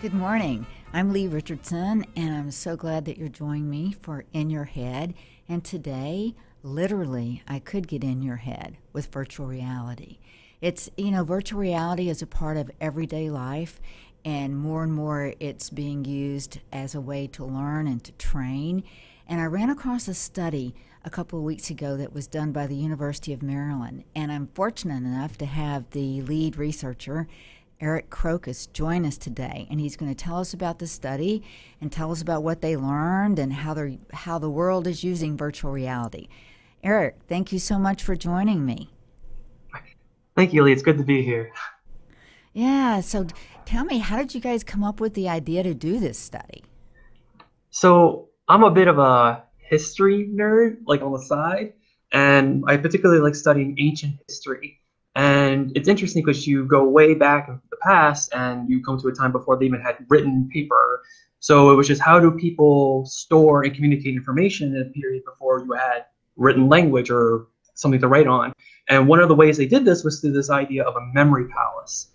Good morning. I'm Leigh Richardson, and I'm so glad that you're joining me for In Your Head. And today, literally, I could get in your head with virtual reality. Virtual reality is a part of everyday life, and more it's being used as a way to learn and to train. And I ran across a study a couple of weeks ago that was done by the University of Maryland, and I'm fortunate enough to have the lead researcher, Krokos, join us today, and he's going to tell us about the study and tell us about what they learned and how the world is using virtual reality. Eric, thank you so much for joining me. Thank you, Lee. It's good to be here. Yeah, so tell me, how did you guys come up with the idea to do this study? So I'm a bit of a history nerd, like on the side, and I particularly like studying ancient history. And it's interesting because you go way back into the past and you come to a time before they even had written paper. So it was just how do people store and communicate information in a period before you had written language or something to write on. And one of the ways they did this was through this idea of a memory palace.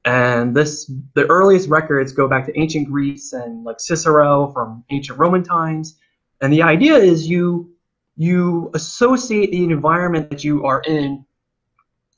And the earliest records go back to ancient Greece and like Cicero from ancient Roman times. And the idea is you associate the environment that you are in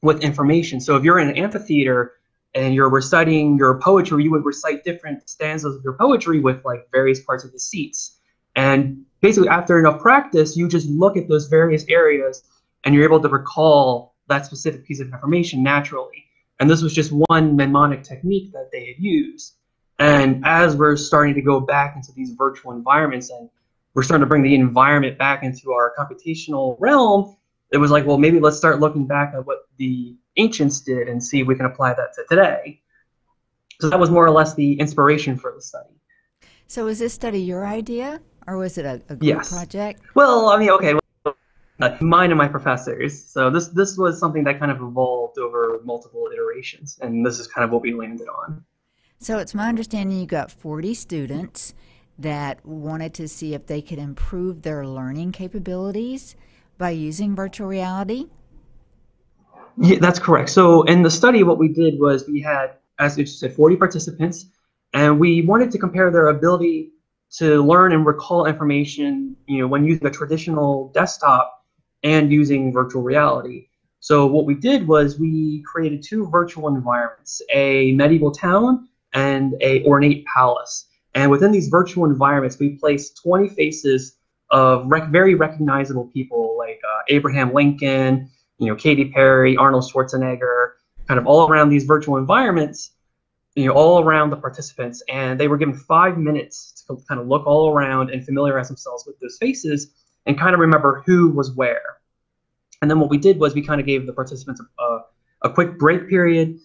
with information. So if you're in an amphitheater and you're reciting your poetry, you would recite different stanzas of your poetry with like various parts of the seats. And basically after enough practice, you just look at those various areas and you're able to recall that specific piece of information naturally. And this was just one mnemonic technique that they had used. And as we're starting to go back into these virtual environments and we're starting to bring the environment back into our computational realm, it was like, well, maybe let's start looking back at what the ancients did and see if we can apply that to today. So that was more or less the inspiration for the study. So is this study your idea, or was it a group Yes. project? Well, I mean, okay, mine and my professors. So this was something that kind of evolved over multiple iterations, and this is kind of what we landed on. So it's my understanding you got 40 students that wanted to see if they could improve their learning capabilities by using virtual reality. Yeah, that's correct. So in the study, what we did was we had, as you said, 40 participants, and we wanted to compare their ability to learn and recall information, when using a traditional desktop and using virtual reality. So what we did was we created two virtual environments, a medieval town and a ornate palace. And within these virtual environments, we placed 20 faces of very recognizable people like Abraham Lincoln, Katy Perry, Arnold Schwarzenegger, kind of all around these virtual environments, all around the participants. And they were given 5 minutes to kind of look all around and familiarize themselves with those faces and kind of remember who was where. And then what we did was we kind of gave the participants a quick break period.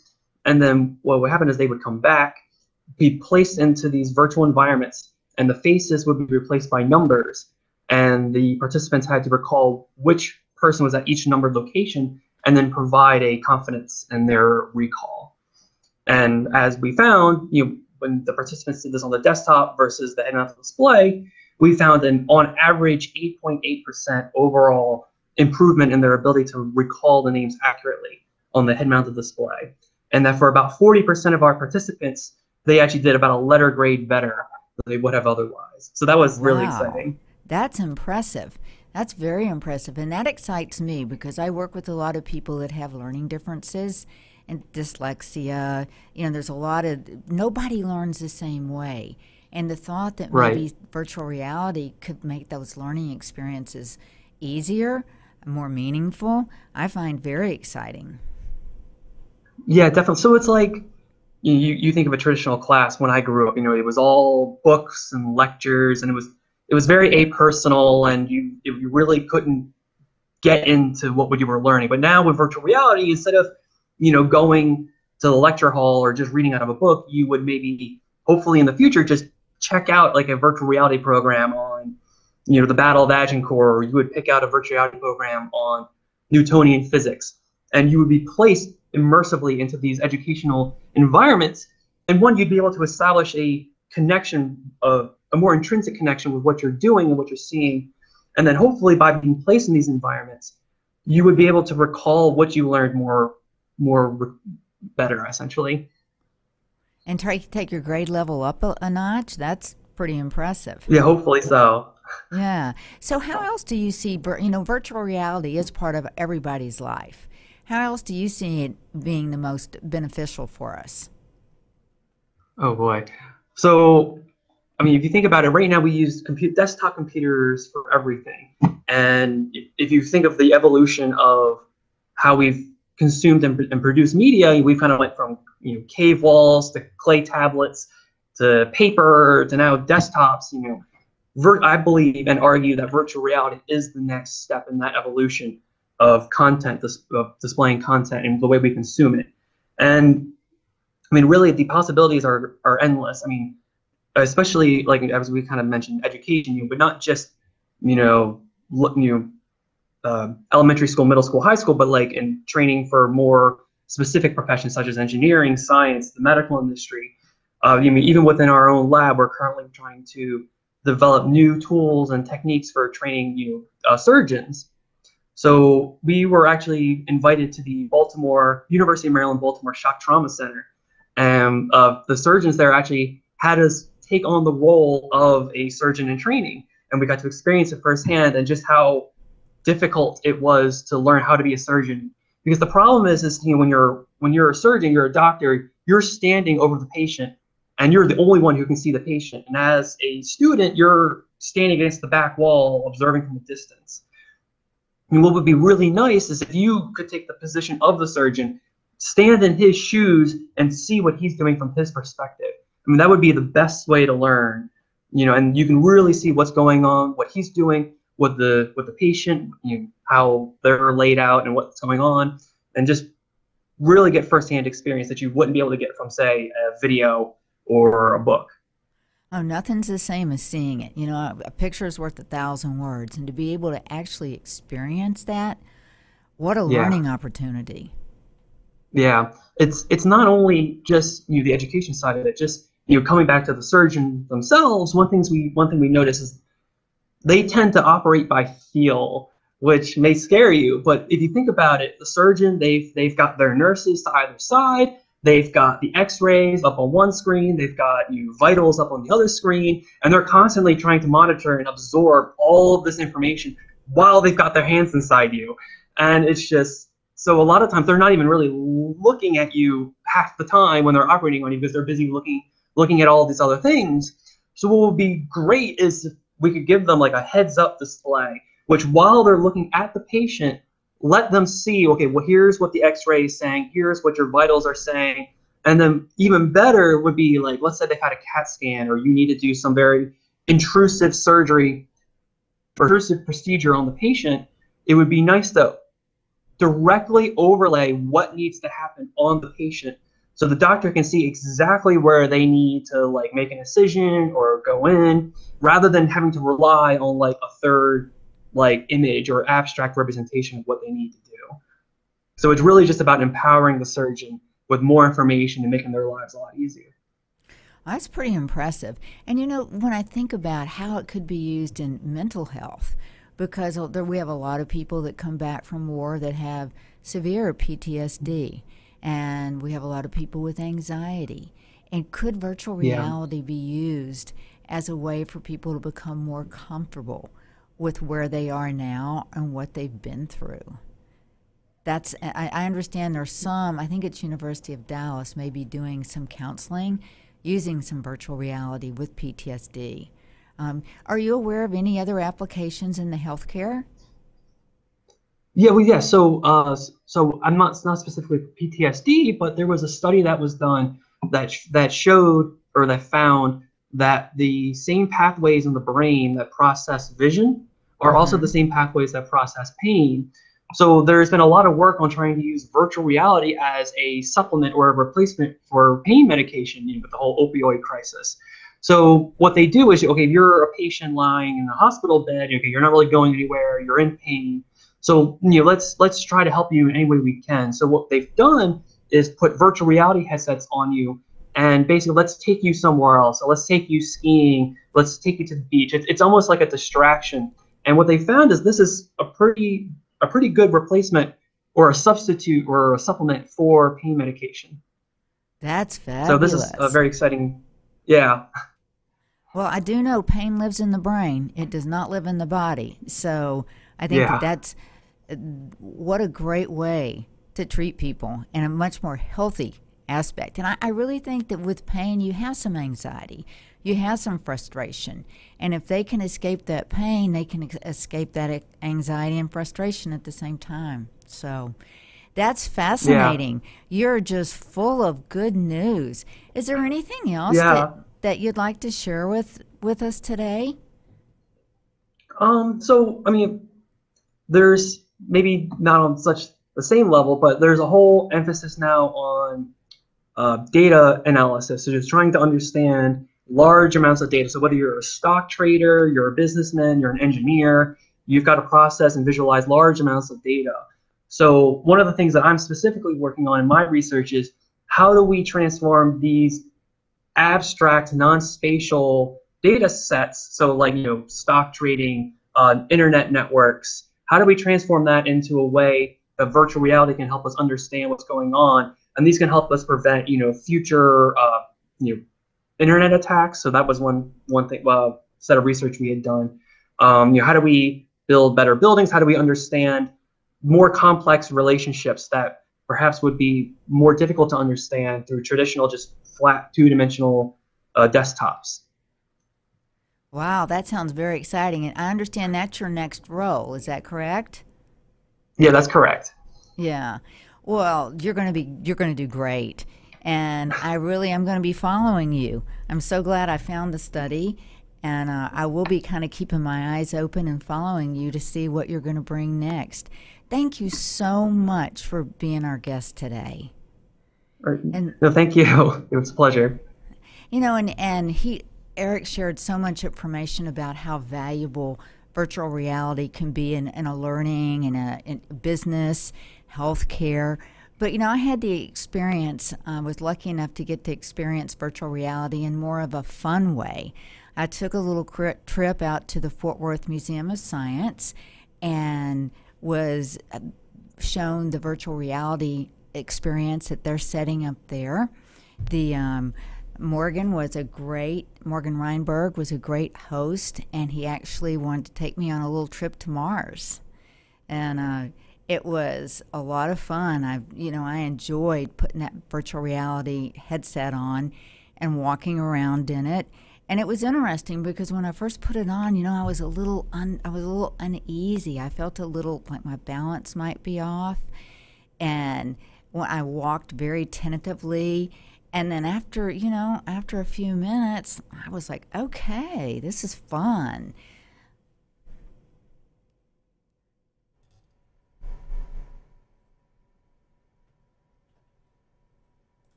And then what would happen is they would come back, be placed into these virtual environments, and the faces would be replaced by numbers. And the participants had to recall which person was at each numbered location and then provide a confidence in their recall. And as we found, when the participants did this on the desktop versus the head-mounted display, we found an on average 8.8% overall improvement in their ability to recall the names accurately on the head-mounted display. And that for about 40% of our participants, they actually did about a letter grade better than they would have otherwise. So that was really Wow, exciting. that's impressive. That's very impressive. And that excites me because I work with a lot of people that have learning differences and dyslexia. There's a lot of, nobody learns the same way. And the thought that Right. maybe virtual reality could make those learning experiences easier, more meaningful, I find very exciting. Yeah, definitely. So it's like you think of a traditional class when I grew up, it was all books and lectures and it was very apersonal and you really couldn't get into what you were learning. But now with virtual reality, instead of, going to the lecture hall or just reading out of a book, you would maybe hopefully in the future just check out like a virtual reality program on, the Battle of Agincourt, or you would pick out a virtual reality program on Newtonian physics, and you would be placed immersively into these educational environments. And one, you'd be able to establish a connection, a more intrinsic connection with what you're doing and what you're seeing. And then hopefully by being placed in these environments, you would be able to recall what you learned more better, essentially. and try to take your grade level up a notch. That's pretty impressive. Yeah, hopefully so. Yeah. So how else do you see, virtual reality is part of everybody's life. How else do you see it being the most beneficial for us? Oh boy. So, I mean, if you think about it, right now we use desktop computers for everything. And if you think of the evolution of how we've consumed and produced media, we've kind of went from cave walls to clay tablets to paper to now desktops. I believe and argue that virtual reality is the next step in that evolution of content, of displaying content and the way we consume it. And I mean, really, the possibilities are endless. I mean, especially like as we kind of mentioned, education, but not just you know, elementary school, middle school, high school, but like in training for more specific professions such as engineering, science, the medical industry. Even within our own lab, we're currently trying to develop new tools and techniques for training surgeons. So we were actually invited to the University of Maryland Baltimore Shock Trauma Center, and the surgeons there actually had us take on the role of a surgeon in training, and we got to experience it firsthand and just how difficult it was to learn how to be a surgeon. Because the problem is when you're a surgeon, you're a doctor, you're standing over the patient, and you're the only one who can see the patient. And as a student, you're standing against the back wall, observing from a distance. And what would be really nice is if you could take the position of the surgeon, stand in his shoes, and see what he's doing from his perspective. I mean, that would be the best way to learn, and you can really see what's going on, what he's doing with the patient, how they're laid out and what's going on, and just really get firsthand experience that you wouldn't be able to get from, say, a video or a book. Oh, nothing's the same as seeing it. A picture is worth 1,000 words, and to be able to actually experience that, what a Yeah. learning opportunity. Yeah, it's not only just the education side of it. Just coming back to the surgeon themselves, one thing we notice is they tend to operate by feel, which may scare you. But if you think about it, the surgeon they've got their nurses to either side. They've got the X-rays up on one screen. They've got vitals up on the other screen, and they're constantly trying to monitor and absorb all of this information while they've got their hands inside you. And it's just so a lot of times they're not even really looking at you half the time when they're operating on you because they're busy looking at all these other things. So what would be great is if we could give them like a heads up display, which while they're looking at the patient, let them see, okay, well, here's what the X-ray is saying, here's what your vitals are saying. And then even better would be like, let's say they've had a CAT scan or you need to do some very intrusive surgery or intrusive procedure on the patient. It would be nice to directly overlay what needs to happen on the patient so the doctor can see exactly where they need to like make an incision or go in, rather than having to rely on like a third like image or abstract representation of what they need to do. So it's really just about empowering the surgeon with more information and making their lives a lot easier. That's pretty impressive. And when I think about how it could be used in mental health, because we have a lot of people that come back from war that have severe PTSD, and we have a lot of people with anxiety. And could virtual reality be used as a way for people to become more comfortable with where they are now and what they've been through? I understand there's some, I think it's University of Dallas, maybe doing some counseling using some virtual reality with PTSD. Are you aware of any other applications in the healthcare? Yeah. So I'm not specifically for PTSD, but there was a study that was done that showed or that found that the same pathways in the brain that process vision are also the same pathways that process pain. So there's been a lot of work on trying to use virtual reality as a supplement or a replacement for pain medication, with the whole opioid crisis. So what they do is, okay, you're a patient lying in a hospital bed, okay, you're not really going anywhere, you're in pain. So let's try to help you in any way we can. So what they've done is put virtual reality headsets on you, and basically let's take you somewhere else. So let's take you skiing. Let's take you to the beach. It's almost like a distraction. And what they found is this is a pretty good replacement or a substitute or a supplement for pain medication. That's So this is a fabulous. very exciting. Yeah, Well, I do know pain lives in the brain. It does not live in the body. So I think that yeah, that's what a great way to treat people in a much more healthy aspect. And I really think that with pain, you have some anxiety, you have some frustration. And if they can escape that pain, they can escape that anxiety and frustration at the same time. So that's yeah, fascinating. You're just full of good news. Is there anything else yeah. that you'd like to share with us today? So I mean, there's maybe not on such the same level, but there's a whole emphasis now on data analysis. So just trying to understand large amounts of data. So whether you're a stock trader, you're a businessman, you're an engineer, you've got to process and visualize large amounts of data. So one of the things that I'm specifically working on in my research is how do we transform these abstract, non-spatial data sets, so like stock trading, internet networks, how do we transform that into a way that virtual reality can help us understand what's going on, and these can help us prevent future you know internet attacks. So that was one thing, set of research we had done. How do we build better buildings? How do we understand more complex relationships that perhaps would be more difficult to understand through traditional, just flat two-dimensional desktops? Wow, that sounds very exciting. And I understand that's your next role. Is that correct? Yeah, that's correct. Yeah. Well, you're going to do great. And I really am going to be following you. I'm so glad I found the study, and I will be kind of keeping my eyes open and following you to see what you're going to bring next. Thank you so much for being our guest today. And No, thank you. It was a pleasure. and he Eric shared so much information about how valuable virtual reality can be in a learning, in business, healthcare. But I had the experience. I was lucky enough to get to experience virtual reality in more of a fun way. I took a little trip out to the Fort Worth Museum of Science and was shown the virtual reality experience that they're setting up there. The Morgan Reinberg was a great host, and he actually wanted to take me on a little trip to Mars. And it was a lot of fun. I enjoyed putting that virtual reality headset on and walking around in it. And it was interesting because when I first put it on, I was a little uneasy. I felt a little like my balance might be off, and when I walked very tentatively. And then after a few minutes, I was like, okay, this is fun.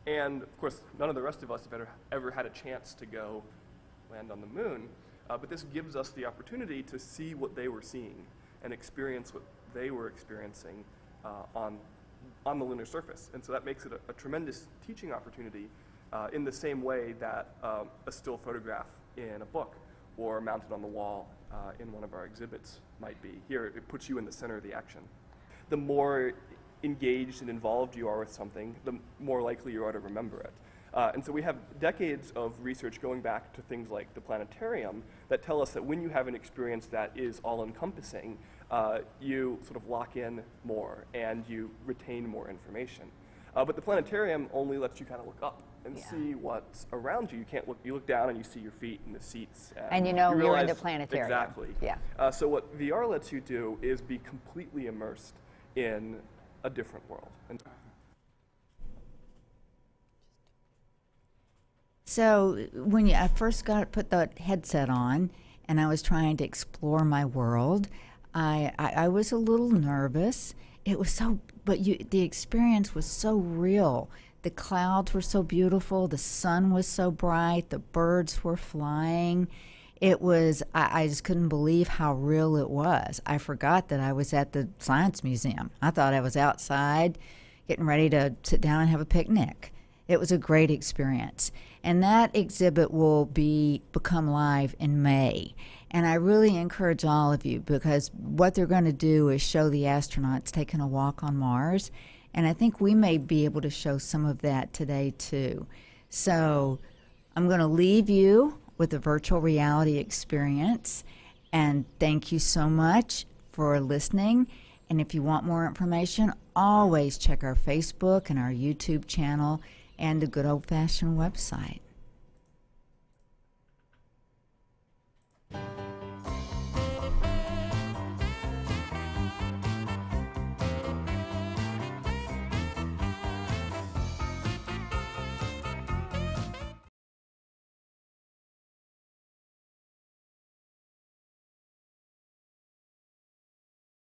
And of course, none of the rest of us have ever had a chance to go land on the moon, but this gives us the opportunity to see what they were seeing and experience what they were experiencing on the lunar surface. And so that makes it a tremendous teaching opportunity in the same way that a still photograph in a book or mounted on the wall in one of our exhibits might be. Here, it puts you in the center of the action. The more engaged and involved you are with something, the more likely you are to remember it. And so we have decades of research going back to things like the planetarium that tell us that when you have an experience that is all-encompassing, you sort of lock in more and you retain more information. But the planetarium only lets you kind of look up and see what's around you. You look down and you see your feet in the seats. And you you're realize, in the planetarium. Exactly. Yeah. So what VR lets you do is be completely immersed in a different world. So when I first put the headset on and I was trying to explore my world, I was a little nervous. It was the experience was so real. The clouds were so beautiful. The sun was so bright. The birds were flying. I just couldn't believe how real it was. I forgot that I was at the Science Museum. I thought I was outside getting ready to sit down and have a picnic. It was a great experience. And that exhibit will become live in May. And I really encourage all of you, because what they're going to do is show the astronauts taking a walk on Mars And I think we may be able to show some of that today too. So I'm going to leave you with a virtual reality experience. And thank you so much for listening. And if you want more information, always check our Facebook and our YouTube channel and the good old-fashioned website.